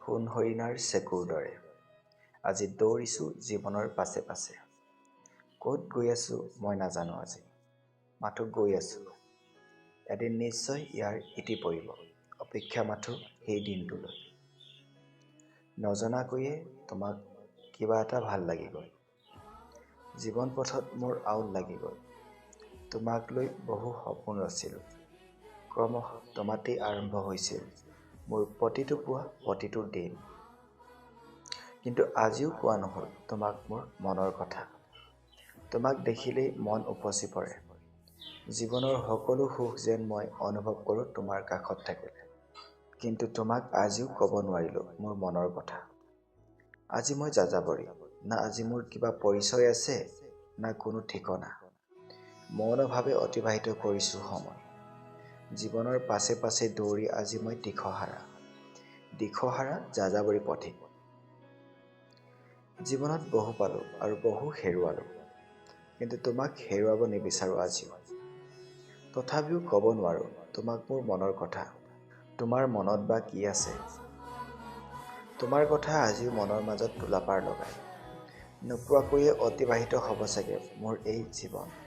সোণ হৰিণাৰ চেকুৰ দৰে আজি দৌৰিছোঁ জীৱনৰ পাছে পাছে। ক'ত গৈ আছোঁ মই নাজানো আজি, মাথো গৈ আছোঁ। এদিন নিশ্চয় ইয়াৰ ইতি পৰিব, অপেক্ষা মাথো সেই দিনটোলৈ। নজনাকৈয়ে তোমাক কিবা এটা ভাল লাগি গ'ল। জীৱন পথত মোৰ আউল লাগি গ'ল। তোমাক লৈ বহু সপোন ৰচিলোঁ। ক্ৰমশ তোমাতেই আৰম্ভ হৈছিল মোৰ প্ৰতিটো পুৱা প্ৰতিটো দিন। কিন্তু আজিও কোৱা নহ'ল তোমাক মোৰ মনৰ কথা। তোমাক দেখিলেই মন উপচি পৰে। জীৱনৰ সকলো সুখ যেন মই অনুভৱ কৰোঁ তোমাৰ কাষত থাকিলে। কিন্তু তোমাক আজিও ক'ব নোৱাৰিলোঁ মোৰ মনৰ কথা। আজি মই যাযাবৰী, না আজি মোৰ কিবা পৰিচয় আছে, না কোনো ঠিকনা। মৌনভাৱে অতিবাহিত কৰিছোঁ সময়। জীৱনৰ পাছে পাছে দৌৰি আজি মই দিশহাৰা যাযাবৰী পথিক। জীৱনত বহু পালোঁ আৰু বহু হেৰুৱালোঁ, কিন্তু তোমাক হেৰুৱাব নিবিচাৰোঁ আজিও। তথাপিও ক'ব নোৱাৰোঁ তোমাক মোৰ মনৰ কথা। তোমাৰ মনত বা কি আছে? তোমাৰ কথা আজিও মনৰ মাজত তোলাপাৰ লগায়। নোকোৱাকৈয়ে অতিবাহিত হ'ব চাগে মোৰ এই জীৱন।